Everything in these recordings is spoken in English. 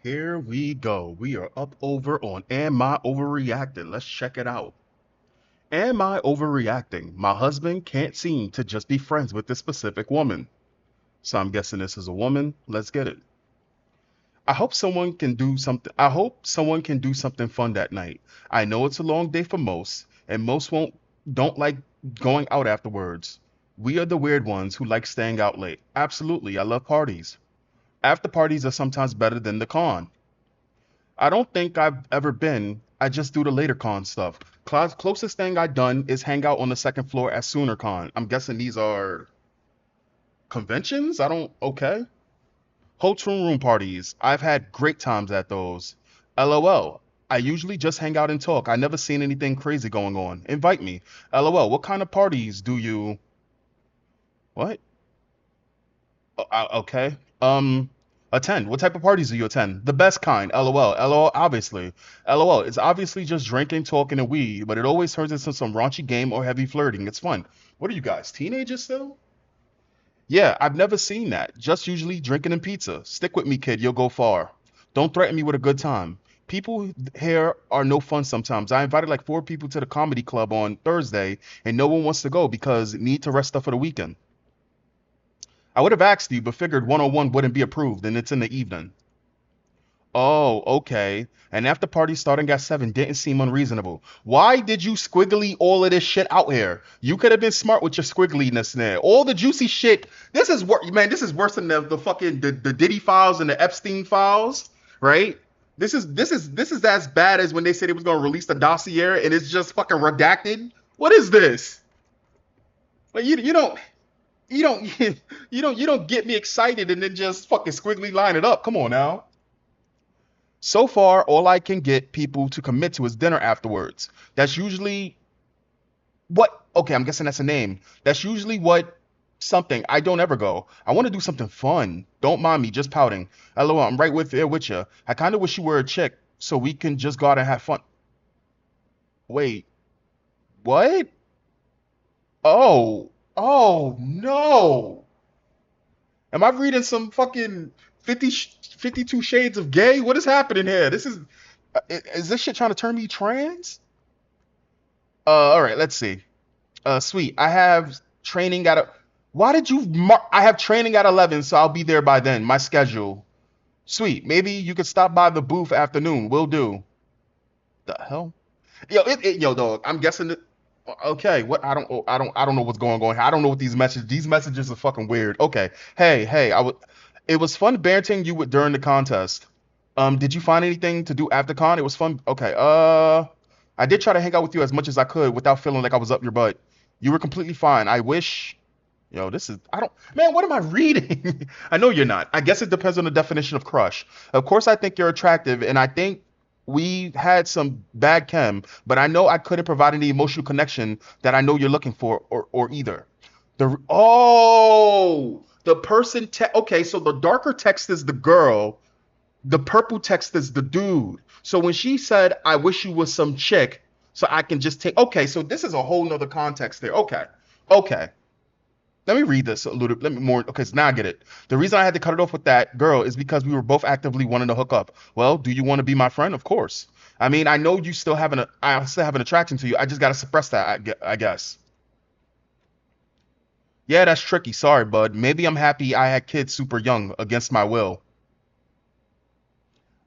Here we go. We are up over on Am I Overreacting? Let's check it out. Am I overreacting? My husband can't seem to just be friends with this specific woman. So I'm guessing this is a woman. Let's get it. I hope someone can do something fun that night. I know it's a long day for most, and most won't don't like going out afterwards. We are the weird ones who like staying out late. Absolutely, I love parties. After parties are sometimes better than the con. I don't think I've ever been. I just do the later con stuff. Closest thing I've done is hang out on the second floor at SoonerCon. I'm guessing these are conventions? I don't. Okay. Hotel room parties. I've had great times at those. LOL. I usually just hang out and talk. I never seen anything crazy going on. Invite me. LOL. What kind of parties do you. What? Okay. Attend. What type of parties do you attend? The best kind. LOL. LOL. Obviously. LOL. It's obviously just drinking, talking, and weed, but it always turns into some raunchy game or heavy flirting. It's fun. What are you guys? Teenagers still? Yeah, I've never seen that. Just usually drinking and pizza. Stick with me, kid. You'll go far. Don't threaten me with a good time. People here are no fun sometimes. I invited like 4 people to the comedy club on Thursday, and no one wants to go because need to rest up for the weekend. I would have asked you, but figured 101 wouldn't be approved, and it's in the evening. Oh, okay. And after party starting at 7 didn't seem unreasonable. Why did you squiggly all of this shit out here? You could have been smart with your squiggliness there. All the juicy shit. This is man, this is worse than the fucking the Diddy files and the Epstein files, right? This is as bad as when they said it was gonna release the dossier and it's just fucking redacted. What is this? Like you don't you don't get me excited and then just fucking squiggly line it up. Come on now. So far, all I can get people to commit to is dinner afterwards. That's usually what, okay, I'm guessing that's a name. That's usually what something. I don't ever go. I want to do something fun. Don't mind me, just pouting. LOL, I'm right with there with you. I kind of wish you were a chick so we can just go out and have fun. Wait, what? Oh no. Am I reading some fucking 52 shades of gay? What is happening here? Is this shit trying to turn me trans? All right, let's see. Sweet. I have training at a. Why did you mark? I have training at 11, so I'll be there by then. My schedule. Sweet. Maybe you could stop by the booth afternoon. Will do. The hell? Yo, dog. I'm guessing that. Okay, what? I don't know what's going on here. I don't know what these messages. These messages are fucking weird. Okay. Hey. I would. It was fun banting you with during the contest. Did you find anything to do after con? It was fun. Okay. I did try to hang out with you as much as I could without feeling like I was up your butt. You were completely fine. I wish. Yo, this is. I don't. Man, what am I reading? I know you're not. I guess it depends on the definition of crush. Of course, I think you're attractive, and I think we had some bad chem, but I know I couldn't provide any emotional connection that I know you're looking for, or either. The person. Okay, so the darker text is the girl, the purple text is the dude. So when she said, I wish you was some chick, so I can just take, okay, so this is a whole nother context there. Okay. Okay. Let me read this a little, let me more, okay, so now I get it. The reason I had to cut it off with that girl is because we were both actively wanting to hook up. Well, do you want to be my friend? Of course. I mean, I know I still have an attraction to you. I just got to suppress that, I guess. Yeah, that's tricky. Sorry, bud. Maybe I'm happy I had kids super young against my will.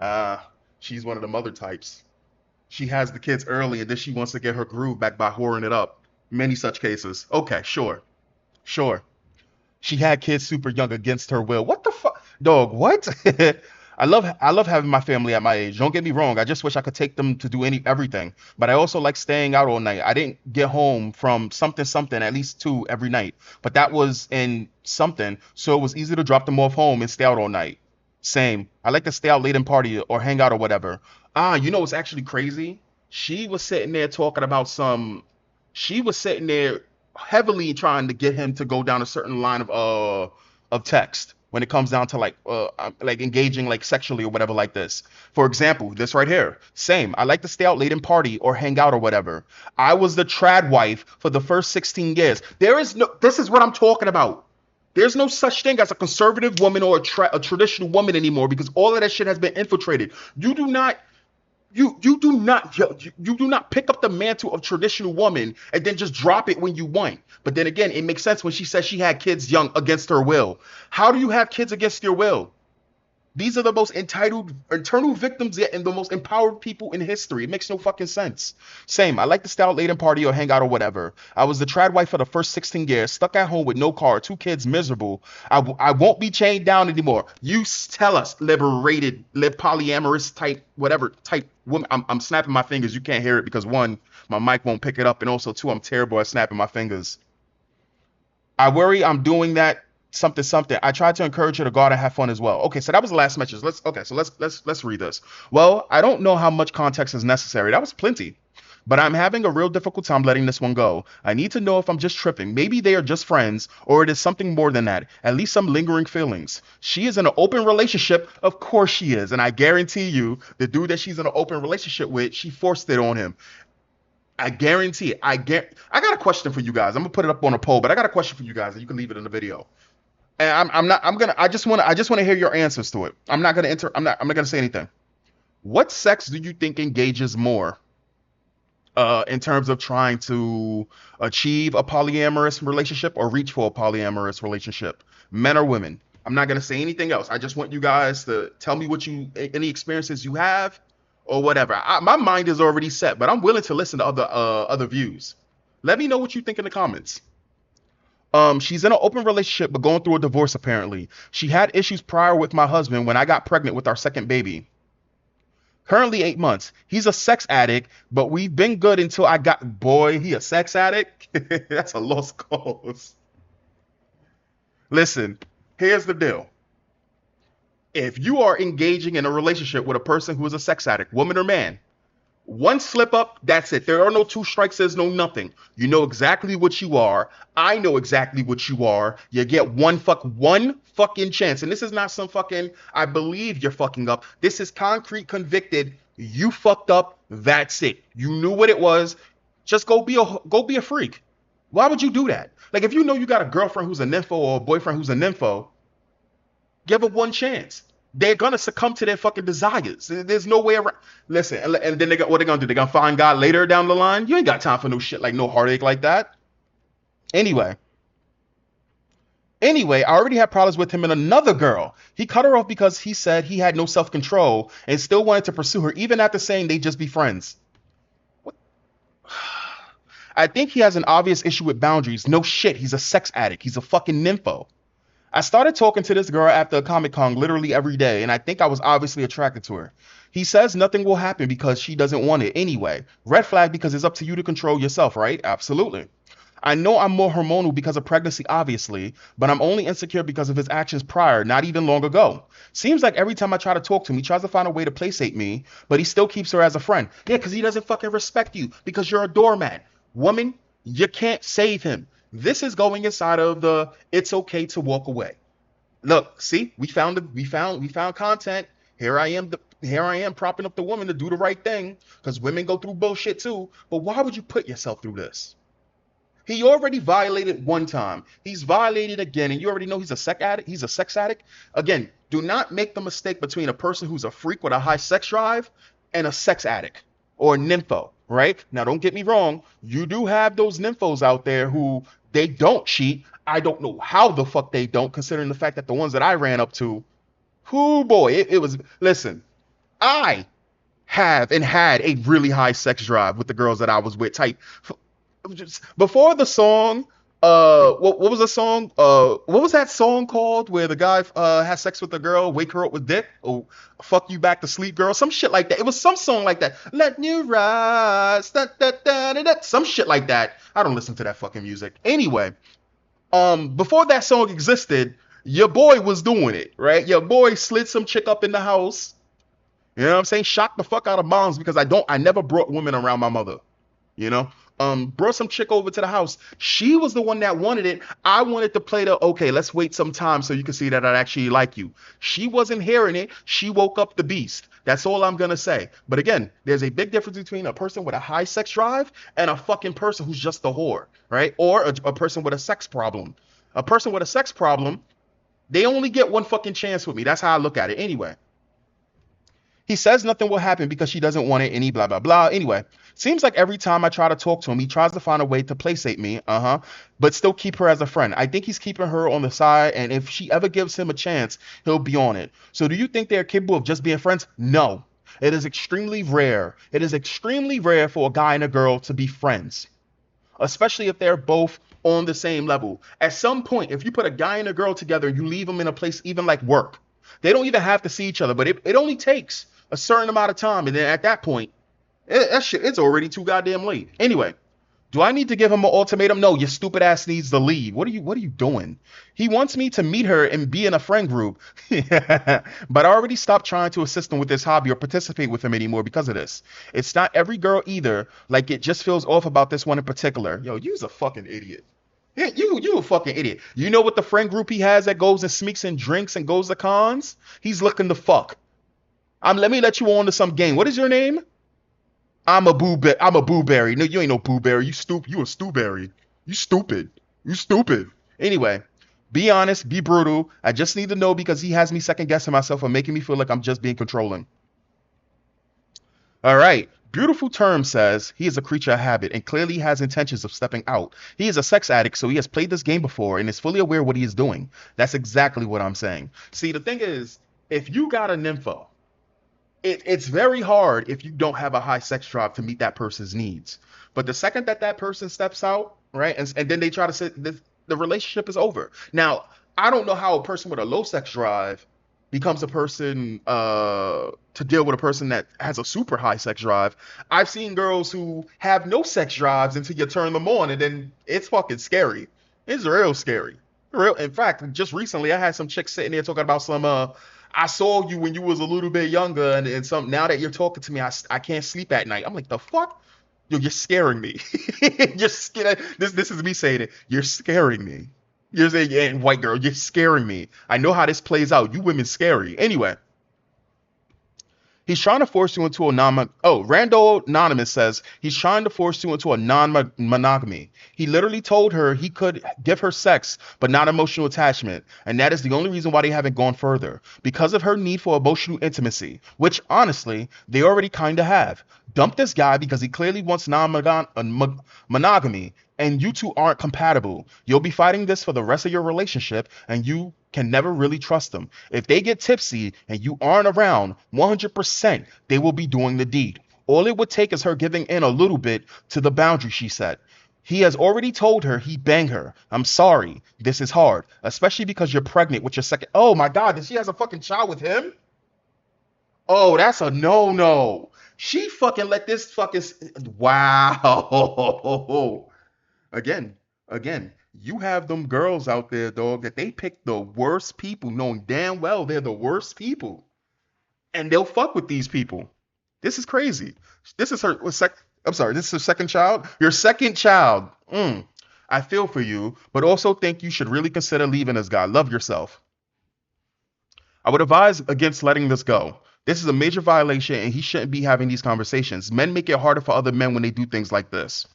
Uh, she's one of the mother types. She has the kids early and then she wants to get her groove back by whoring it up. Many such cases. Okay, sure. Sure. She had kids super young against her will. What the fuck? Dog, what? I love having my family at my age. Don't get me wrong. I just wish I could take them to do everything. But I also like staying out all night. I didn't get home from something at least two every night. But that was in something, so it was easy to drop them off home and stay out all night. Same. I like to stay out late and party or hang out or whatever. You know what's actually crazy? She was sitting there talking about some. She was sitting there heavily trying to get him to go down a certain line of text when it comes down to like engaging like sexually or whatever like this. For example, this right here. Same. I like to stay out late and party or hang out or whatever. I was the trad wife for the first 16 years. There is no. This is what I'm talking about. There's no such thing as a conservative woman or a traditional woman anymore because all of that shit has been infiltrated. You do not you do not pick up the mantle of traditional woman and then just drop it when you want. But then again, it makes sense when she says she had kids young against her will. How do you have kids against your will? These are the most entitled, eternal victims yet and the most empowered people in history. It makes no fucking sense. Same. I like to stay out late and party or hang out or whatever. I was the trad wife for the first 16 years, stuck at home with no car, two kids, miserable. I won't be chained down anymore. You tell us, liberated, polyamorous type, whatever type woman. I'm snapping my fingers. You can't hear it because one, my mic won't pick it up, and also two, I'm terrible at snapping my fingers. I worry I'm doing that something something. I tried to encourage her to go out and have fun as well. Okay, so that was the last message. Let's read this. Well, I don't know how much context is necessary. That was plenty. But I'm having a real difficult time letting this one go. I need to know if I'm just tripping. Maybe they are just friends, or it is something more than that. At least some lingering feelings. She is in an open relationship. Of course she is. And I guarantee you, the dude that she's in an open relationship with, she forced it on him. I guarantee it. I got a question for you guys. I'm gonna put it up on a poll, but I got a question for you guys, and you can leave it in the video. And I'm not. I'm gonna. I just want to hear your answers to it. I'm not gonna enter. I'm not gonna say anything. What sex do you think engages more, in terms of trying to achieve a polyamorous relationship or reach for a polyamorous relationship, men or women? I'm not gonna say anything else. I just want you guys to tell me any experiences you have, or whatever. My mind is already set, but I'm willing to listen to other views. Let me know what you think in the comments. She's in an open relationship but going through a divorce apparently. She had issues prior with my husband when I got pregnant with our second baby. Currently 8 months. He's a sex addict, but we've been good until I got boy, he a sex addict? That's a lost cause. Listen, here's the deal. If you are engaging in a relationship with a person who is a sex addict, woman or man, one slip up, that's it. There are no two strikes, there's no nothing. You know exactly what you are. I know exactly what you are. You get one fucking chance. And this is not some fucking, I believe you're fucking up. This is concrete convicted. You fucked up. That's it. You knew what it was. Just go be a freak. Why would you do that? Like if you know you got a girlfriend who's a nympho or a boyfriend who's a nympho, give her one chance. They're gonna succumb to their fucking desires. There's no way around. Listen, and then what they gonna do? They gonna find God later down the line? You ain't got time for no shit like no heartache like that. Anyway, I already had problems with him and another girl. He cut her off because he said he had no self-control and still wanted to pursue her even after saying they'd just be friends. What? I think he has an obvious issue with boundaries. No shit, he's a sex addict. He's a fucking nympho. I started talking to this girl after a Comic Con literally every day, and I think I was obviously attracted to her. He says nothing will happen because she doesn't want it anyway. Red flag because it's up to you to control yourself, right? Absolutely. I know I'm more hormonal because of pregnancy, obviously, but I'm only insecure because of his actions prior, not even long ago. Seems like every time I try to talk to him, he tries to find a way to placate me, but he still keeps her as a friend. Yeah, because he doesn't fucking respect you because you're a doormat. Woman, you can't save him. This is going inside of the it's okay to walk away. Look, see, we found content. Here I am propping up the woman to do the right thing because women go through bullshit too. But why would you put yourself through this? He already violated one time. He's violated again, and you already know he's a sex addict. He's a sex addict. Again, do not make the mistake between a person who's a freak with a high sex drive and a sex addict or a nympho, right? Now, don't get me wrong. You do have those nymphos out there who they don't cheat. I don't know how the fuck they don't, considering the fact that the ones that I ran up to, whoo boy, it was, listen, I have and had a really high sex drive with the girls that I was with. Type before the song, what was the song? What was that song called where the guy has sex with the girl, wake her up with dick, or fuck you back to sleep, girl? Some shit like that. It was some song like that. Let you rise, da, da, da, da, da. Some shit like that. I don't listen to that fucking music. Anyway, before that song existed, your boy was doing it, right? Your boy slid some chick up in the house. You know what I'm saying? Shocked the fuck out of moms because I never brought women around my mother. You know, brought some chick over to the house. She was the one that wanted it. I wanted to play the, okay, let's wait some time so you can see that I actually like you. She wasn't hearing it. She woke up the beast. That's all I'm going to say. But again, there's a big difference between a person with a high sex drive and a fucking person who's just a whore, right? Or a person with a sex problem. A person with a sex problem, they only get one fucking chance with me. That's how I look at it. Anyway, he says nothing will happen because she doesn't want it, any blah blah blah. Anyway, seems like every time I try to talk to him, he tries to find a way to placate me, but still keep her as a friend. I think he's keeping her on the side, and if she ever gives him a chance, he'll be on it. So do you think they're capable of just being friends? No. It is extremely rare. It is extremely rare for a guy and a girl to be friends, especially if they're both on the same level. At some point, if you put a guy and a girl together and you leave them in a place even like work, they don't even have to see each other, but it only takes a certain amount of time. And then at that point, that shit, it's already too goddamn late. Anyway, do I need to give him an ultimatum? No, your stupid ass needs to leave. What are you doing? He wants me to meet her and be in a friend group. But I already stopped trying to assist him with this hobby or participate with him anymore because of this. It's not every girl either. Like it just feels off about this one in particular. Yo, you's a fucking idiot. Yeah, you a fucking idiot. You know what the friend group he has that goes and sneaks and drinks and goes to cons? He's looking to fuck. Let me let you on to some game. What is your name? I'm a booberry. No, you ain't no booberry. You a stewberry. You stupid. You stupid. Anyway, be honest, be brutal. I just need to know because he has me second guessing myself and making me feel like I'm just being controlling. All right. Beautiful Term says he is a creature of habit and clearly has intentions of stepping out. He is a sex addict, so he has played this game before and is fully aware of what he is doing. That's exactly what I'm saying. See, the thing is, if you got a nympho, it's very hard if you don't have a high sex drive to meet that person's needs. But the second that that person steps out, right, and then they try to sit, the relationship is over. Now, I don't know how a person with a low sex drive becomes a person to deal with a person that has a super high sex drive. I've seen girls who have no sex drives until you turn them on, and then it's fucking scary. It's real scary. Real. In fact, just recently I had some chicks sitting there talking about some I saw you when you was a little bit younger, and some now that you're talking to me, I can't sleep at night. I'm like, the fuck? You're scaring me. You're scared. This is me saying it. You're scaring me. You're saying, yeah, white girl, you're scaring me. I know how this plays out. You women scary. Anyway, he's trying to force you into a non. Oh, Randall Anonymous says he's trying to force you into a non-monogamy. He literally told her he could give her sex, but not emotional attachment, and that is the only reason why they haven't gone further because of her need for emotional intimacy, which honestly they already kind of have. Dump this guy because he clearly wants non-monogamy, and you two aren't compatible. You'll be fighting this for the rest of your relationship, and you can never really trust them. If they get tipsy and you aren't around, 100% they will be doing the deed. All it would take is her giving in a little bit to the boundary she set. He has already told her he banged her. I'm sorry. This is hard, especially because you're pregnant with your second. Oh my God, did she has a fucking child with him? Oh, that's a no-no. She fucking let this fucking. Wow. Again, again, you have them girls out there, dog, that they pick the worst people, knowing damn well they're the worst people, and they'll fuck with these people. This is crazy. This is her I'm sorry. This is her second child. Your second child. I feel for you, but also think you should really consider leaving this guy. Love yourself. I would advise against letting this go. This is a major violation, and he shouldn't be having these conversations. Men make it harder for other men when they do things like this.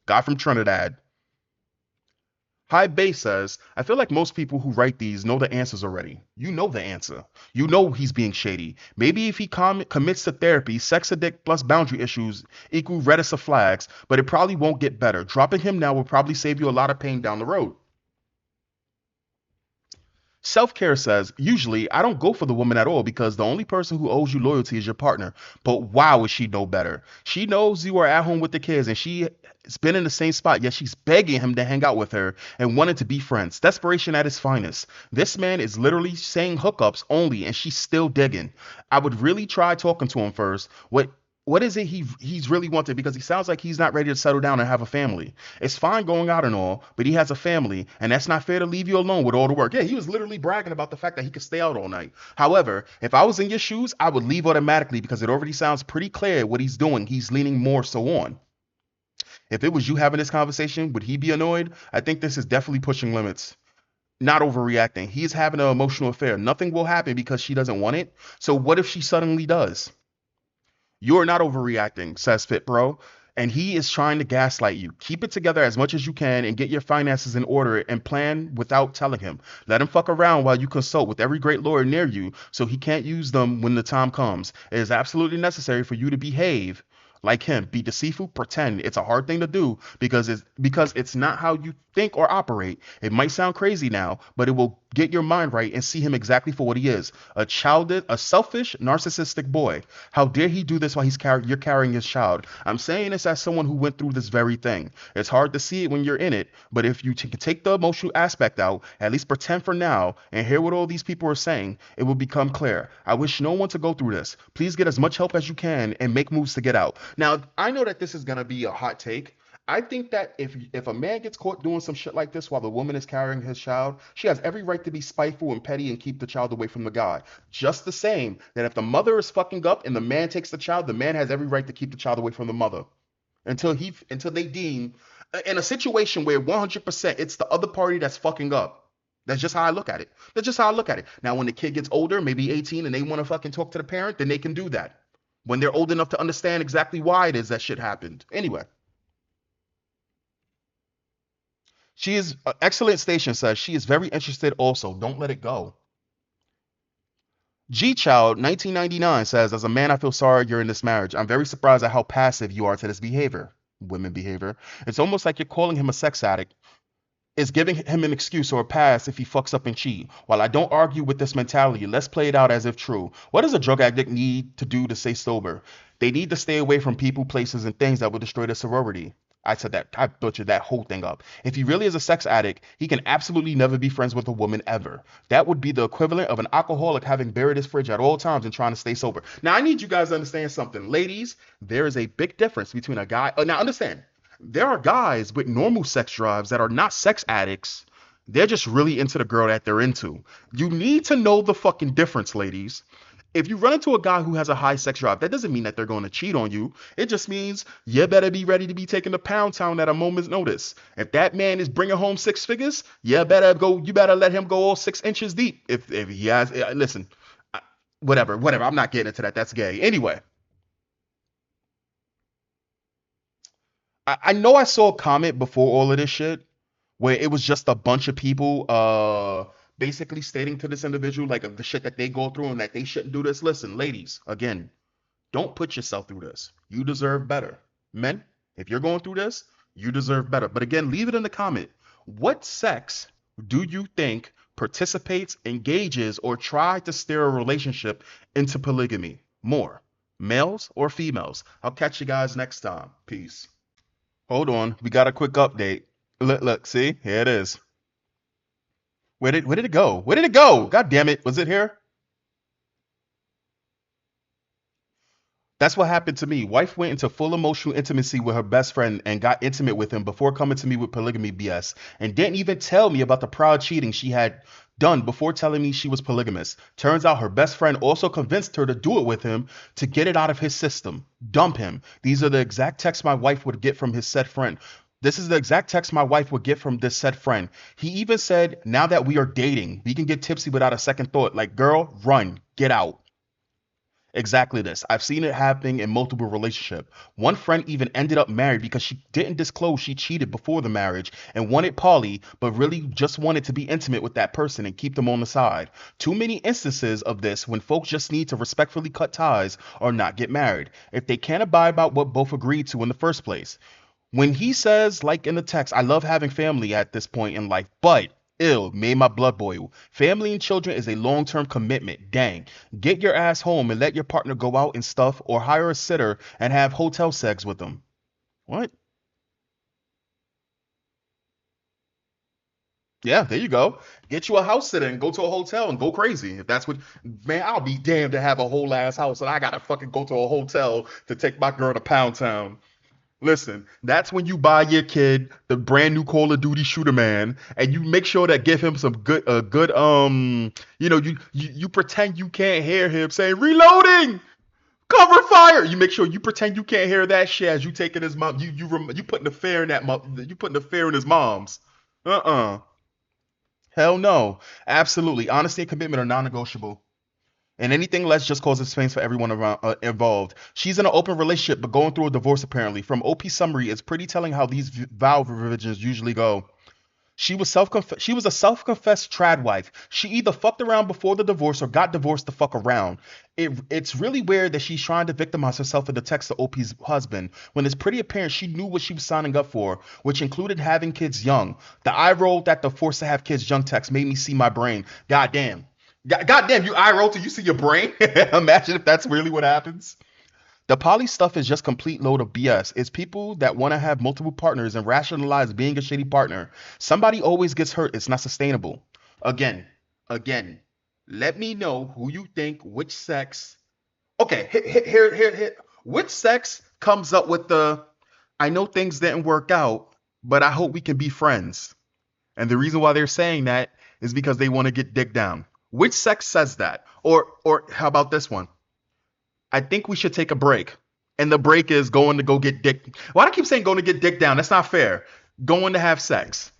Guy from Trinidad. High Bay says, I feel like most people who write these know the answers already. You know the answer. You know he's being shady. Maybe if he commits to therapy, sex addict plus boundary issues equal redis of flags, but it probably won't get better. Dropping him now will probably save you a lot of pain down the road. Self care says, usually I don't go for the woman at all because the only person who owes you loyalty is your partner. But wow, is she no better? She knows you are at home with the kids and she's been in the same spot, yet she's begging him to hang out with her and wanted to be friends. Desperation at its finest. This man is literally saying hookups only and she's still digging. I would really try talking to him first. What is it he's really wanted? Because he sounds like he's not ready to settle down and have a family. It's fine going out and all, but he has a family, and that's not fair to leave you alone with all the work. Yeah, he was literally bragging about the fact that he could stay out all night. However, if I was in your shoes, I would leave automatically because it already sounds pretty clear what he's doing. He's leaning more so on. If it was you having this conversation, would he be annoyed? I think this is definitely pushing limits. Not overreacting. He is having an emotional affair. Nothing will happen because she doesn't want it. So what if she suddenly does? You're not overreacting, says Fit Bro. and he is trying to gaslight you. Keep it together as much as you can and get your finances in order and plan without telling him. Let him fuck around while you consult with every great lawyer near you so he can't use them when the time comes. It is absolutely necessary for you to behave like him. Be deceitful, pretend. It's a hard thing to do because it's not how you think or operate. It might sound crazy now, but it will get your mind right and see him exactly for what he is. A selfish, narcissistic boy. How dare he do this while you're carrying his child? I'm saying this as someone who went through this very thing. It's hard to see it when you're in it, but if you can take the emotional aspect out, at least pretend for now, and hear what all these people are saying, it will become clear. I wish no one to go through this. Please get as much help as you can and make moves to get out. Now, I know that this is gonna be a hot take. I think that if a man gets caught doing some shit like this while the woman is carrying his child, she has every right to be spiteful and petty and keep the child away from the guy. Just the same that if the mother is fucking up and the man takes the child, the man has every right to keep the child away from the mother until they deem in a situation where 100% it's the other party that's fucking up. That's just how I look at it. That's just how I look at it. Now, when the kid gets older, maybe 18, and they want to fucking talk to the parent, then they can do that. When they're old enough to understand exactly why it is that shit happened. Anyway, she is excellent station says she is very interested also. Don't let it go. G Child 1999 says, as a man, I feel sorry you're in this marriage. I'm very surprised at how passive you are to this behavior. Women behavior. It's almost like you're calling him a sex addict is giving him an excuse or a pass if he fucks up and cheat. While I don't argue with this mentality, let's play it out as if true. What does a drug addict need to do to stay sober? They need to stay away from people, places, and things that will destroy their sorority. I said that. I butchered that whole thing up. If he really is a sex addict, he can absolutely never be friends with a woman ever. That would be the equivalent of an alcoholic having buried his fridge at all times and trying to stay sober. Now, I need you guys to understand something. Ladies, there is a big difference between a guy. Now, understand, there are guys with normal sex drives that are not sex addicts. They're just really into the girl that they're into. You need to know the fucking difference, ladies. If you run into a guy who has a high sex drive, that doesn't mean that they're going to cheat on you. It just means you better be ready to be taken to Pound Town at a moment's notice. If that man is bringing home six figures, you better go. You better let him go all 6 inches deep. If he has, listen, whatever. I'm not getting into that. That's gay. Anyway, I know I saw a comment before all of this shit where it was just a bunch of people basically stating to this individual like the shit that they go through and that they shouldn't do this. Listen, ladies, again, don't put yourself through this. You deserve better. Men, if you're going through this, you deserve better. But again, leave it in the comment. What sex do you think participates, engages, or try to steer a relationship into polygamy? More, males or females? I'll catch you guys next time. Peace. Hold on, we got a quick update. Look, see, here it is. Where did it go? Where did it go? God damn it, was it here? That's what happened to me. Wife went into full emotional intimacy with her best friend and got intimate with him before coming to me with polygamy BS and didn't even tell me about the proud cheating she had done before telling me she was polygamous. Turns out her best friend also convinced her to do it with him to get it out of his system. Dump him. These are the exact texts my wife would get from his said friend. This is the exact text my wife would get from this said friend. He even said, now that we are dating, we can get tipsy without a second thought. Like, girl, run, get out. Exactly this. I've seen it happening in multiple relationships. One friend even ended up married because she didn't disclose she cheated before the marriage and wanted poly, but really just wanted to be intimate with that person and keep them on the side. Too many instances of this when folks just need to respectfully cut ties or not get married if they can't abide by what both agreed to in the first place. When he says, like in the text, I love having family at this point in life, but ill made my blood boil. Family and children is a long-term commitment. Dang. Get your ass home and let your partner go out and stuff or hire a sitter and have hotel sex with them. What? Yeah, there you go. Get you a house sitter and go to a hotel and go crazy. If that's what, man, I'll be damned to have a whole ass house and I gotta fucking go to a hotel to take my girl to Pound Town. Listen, that's when you buy your kid the brand new Call of Duty shooter man, and you make sure that give him some good you pretend you can't hear him saying reloading, cover fire. You make sure you pretend you can't hear that shit as you taking his mom. You putting the fear in that mom. You putting the fear in his mom's. Uh. Hell no. Absolutely. Honesty and commitment are non-negotiable. And anything less just causes pain for everyone around, involved. She's in an open relationship, but going through a divorce apparently. From OP summary, it's pretty telling how these vow revisions usually go. She was a self-confessed trad wife. She either fucked around before the divorce or got divorced to fuck around. It's really weird that she's trying to victimize herself in the text to OP's husband when it's pretty apparent she knew what she was signing up for, which included having kids young. The eye roll that the forced to have kids young text made me see my brain. Goddamn. Goddamn, you eye roll till you see your brain? Imagine if that's really what happens. The poly stuff is just complete load of BS. It's people that want to have multiple partners and rationalize being a shitty partner. Somebody always gets hurt. It's not sustainable. Again, again, let me know who you think, which sex. Okay, here. Which sex comes up with the I know things didn't work out, but I hope we can be friends. And the reason why they're saying that is because they want to get dick down. Which sex says that? Or how about this one? I think we should take a break. And the break is going to go get dick. Why do I keep saying going to get dick down? That's not fair. Going to have sex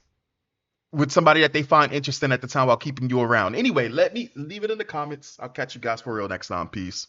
with somebody that they find interesting at the time while keeping you around. Anyway, let me leave it in the comments. I'll catch you guys for real next time. Peace.